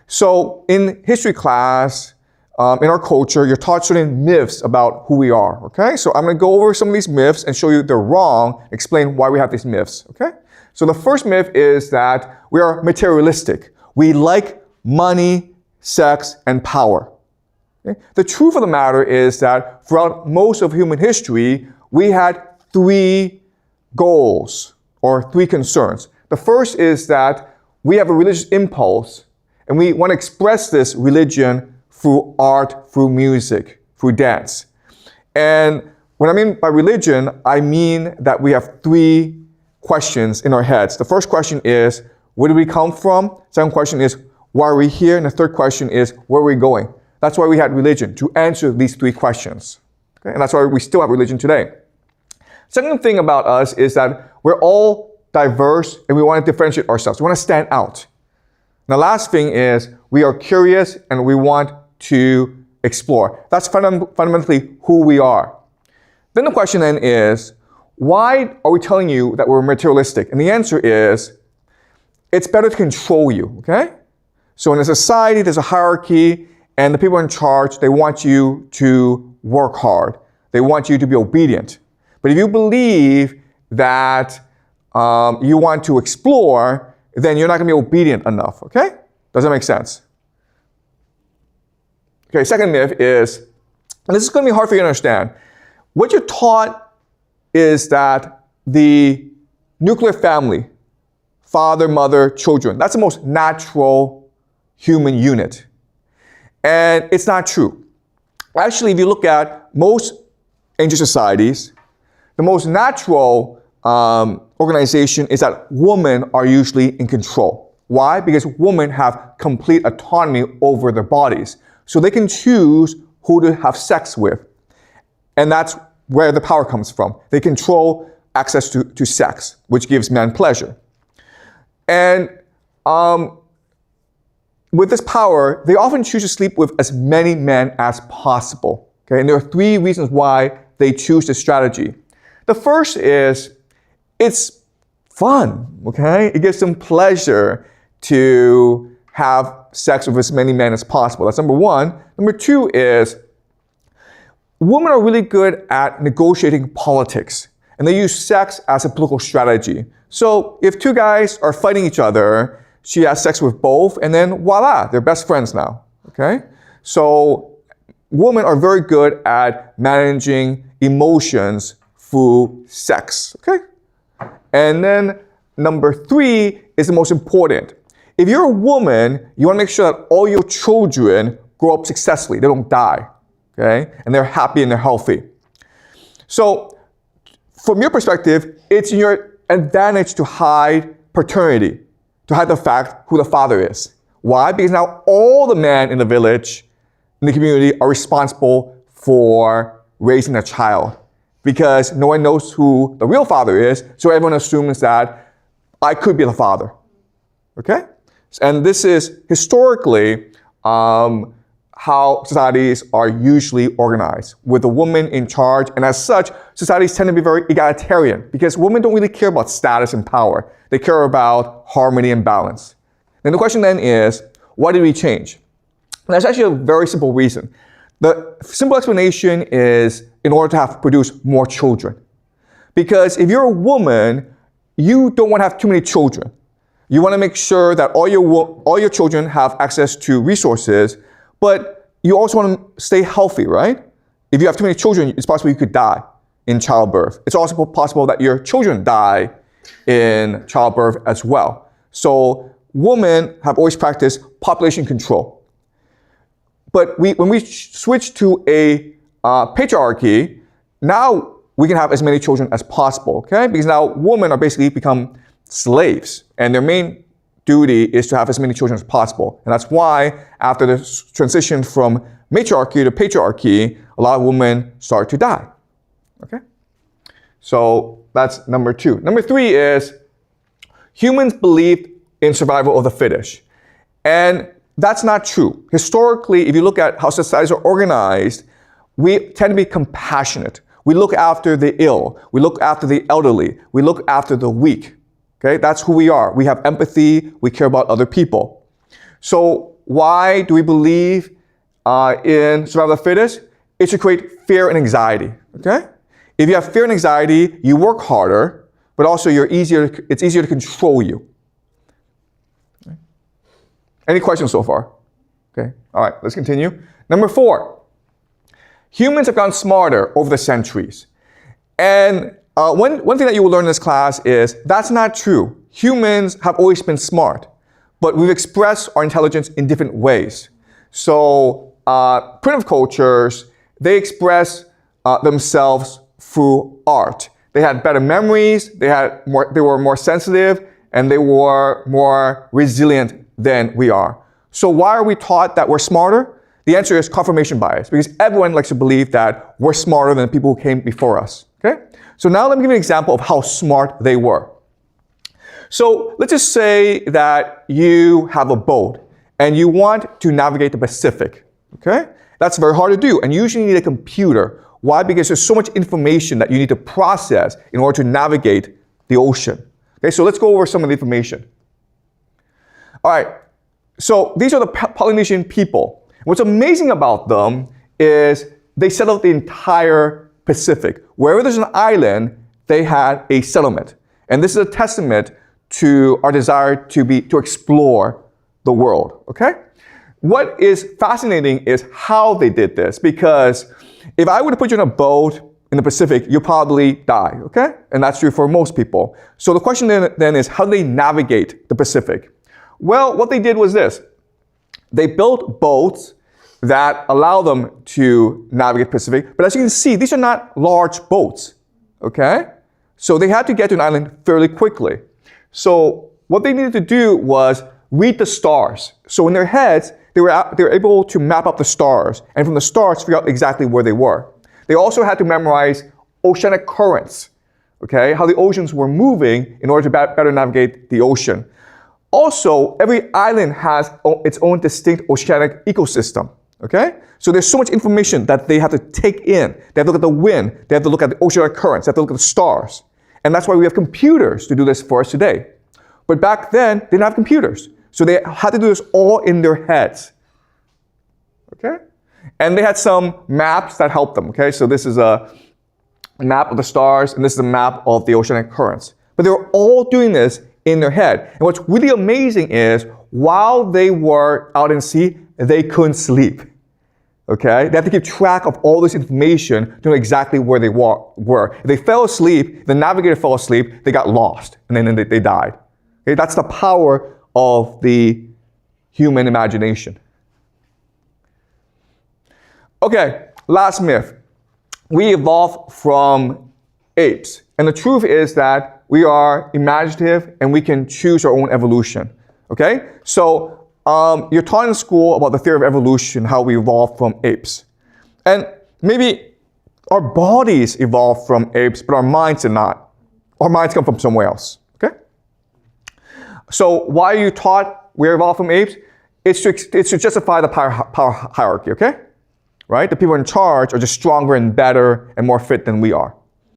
So in history class, in our culture, you're taught certain myths about who we are, okay? So I'm going to go over some of these myths and show you they're wrong, explain why we have these myths, okay? So the first myth is that we are materialistic. We like money, sex, and power. Okay? The truth of the matter is that throughout most of human history, we had three goals or three concerns. The first is that we have a religious impulse and we want to express this religion through art, through music, through dance. And what I mean by religion, I mean that we have three questions in our heads. The first question is, where do we come from? Second question is, why are we here? And the third question is, where are we going? That's why we had religion, to answer these three questions. Okay? And that's why we still have religion today. Second thing about us is that we're all diverse and we want to differentiate ourselves. We want to stand out. And the last thing is, we are curious and we want to explore. That's fundamentally who we are. Then the question then is, why are we telling you that we're materialistic? And the answer is, it's better to control you, okay? So in a society, there's a hierarchy, and the people in charge, they want you to work hard. They want you to be obedient. But if you believe that you want to explore, then you're not going to be obedient enough, okay? Does that make sense? Okay, second myth is, and this is going to be hard for you to understand, what you're taught is that the nuclear family, father, mother, children, that's the most natural human unit. And it's not true. Actually, if you look at most ancient societies, the most natural organization is that women are usually in control. Why? Because women have complete autonomy over their bodies. So they can choose who to have sex with. And that's where the power comes from. They control access to sex, which gives men pleasure. And with this power, they often choose to sleep with as many men as possible. Okay? And there are three reasons why they choose this strategy. The first is, it's fun, okay? It gives them pleasure to have sex with as many men as possible. That's number one. Number two is, women are really good at negotiating politics, and they use sex as a political strategy. So if two guys are fighting each other, she has sex with both, and then voila, they're best friends now, okay? So women are very good at managing emotions through sex, okay? And then number three is the most important. If you're a woman, you want to make sure that all your children grow up successfully. They don't die, okay? And they're happy and they're healthy. So from your perspective, it's in your advantage to hide paternity, to hide the fact who the father is. Why? Because now all the men in the village, in the community, are responsible for raising a child. Because no one knows who the real father is, so everyone assumes that I could be the father, okay? And this is historically how societies are usually organized, with the woman in charge. And as such, societies tend to be very egalitarian because women don't really care about status and power. They care about harmony and balance. And the question then is, why did we change? And there's actually a very simple reason. The simple explanation is in order to produce more children. Because if you're a woman, you don't want to have too many children. You want to make sure that all your children have access to resources, but you also want to stay healthy, right? If you have too many children, it's possible you could die in childbirth. It's also possible that your children die in childbirth as well. So women have always practiced population control. But when we switch to a patriarchy, now we can have as many children as possible, okay? Because now women are basically become slaves, and their main duty is to have as many children as possible. And that's why after the transition from matriarchy to patriarchy, a lot of women start to die, okay? So that's number two. Number three is humans believe in survival of the fittest. And that's not true. Historically, if you look at how societies are organized, we tend to be compassionate. We look after the ill. We look after the elderly. We look after the weak. Okay, that's who we are. We have empathy. We care about other people. So why do we believe in survival of the fittest? It's to create fear and anxiety, okay? If you have fear and anxiety, you work harder, but also it's easier to control you. Okay. Any questions so far? Okay, all right, let's continue. Number 4, humans have gotten smarter over the centuries. And one thing that you will learn in this class is that's not true. Humans have always been smart, but we've expressed our intelligence in different ways. So primitive cultures, they express themselves through art. They had better memories, they were more sensitive, and they were more resilient than we are. So why are we taught that we're smarter? The answer is confirmation bias, because everyone likes to believe that we're smarter than the people who came before us. Okay? So now let me give you an example of how smart they were. So let's just say that you have a boat and you want to navigate the Pacific. Okay? That's very hard to do, and you usually need a computer. Why? Because there's so much information that you need to process in order to navigate the ocean. Okay, so let's go over some of the information. All right, so these are the Polynesian people. What's amazing about them is they settled the entire Pacific. Wherever there's an island, they had a settlement. And this is a testament to our desire to explore the world, okay? What is fascinating is how they did this, because if I were to put you in a boat in the Pacific, you'll probably die, okay? And that's true for most people. So the question then is, how do they navigate the Pacific? Well, what they did was this. They built boats that allow them to navigate the Pacific, but as you can see, these are not large boats, okay? So they had to get to an island fairly quickly. So what they needed to do was read the stars. So in their heads, they were able to map up the stars, and from the stars, figure out exactly where they were. They also had to memorize oceanic currents, okay? How the oceans were moving in order to better navigate the ocean. Also, every island has its own distinct oceanic ecosystem, okay? So there's so much information that they have to take in. They have to look at the wind, they have to look at the oceanic currents, they have to look at the stars. And that's why we have computers to do this for us today. But back then, they didn't have computers. So they had to do this all in their heads, okay? And they had some maps that helped them, okay? So this is a map of the stars, and this is a map of the oceanic currents. But they were all doing this in their head. And what's really amazing is, while they were out in sea, they couldn't sleep, okay? They had to keep track of all this information to know exactly where they were. If they fell asleep, the navigator fell asleep, they got lost, and then they died. Okay? That's the power of the human imagination. Okay, last myth. We evolved from apes. And the truth is that we are imaginative and we can choose our own evolution. Okay? So you're taught in school about the theory of evolution, how we evolved from apes. And maybe our bodies evolved from apes, but our minds did not. Our minds come from somewhere else. Okay? So why are you taught we evolved from apes? It's to justify the power hierarchy, okay? Right? The people in charge are just stronger and better and more fit than we are.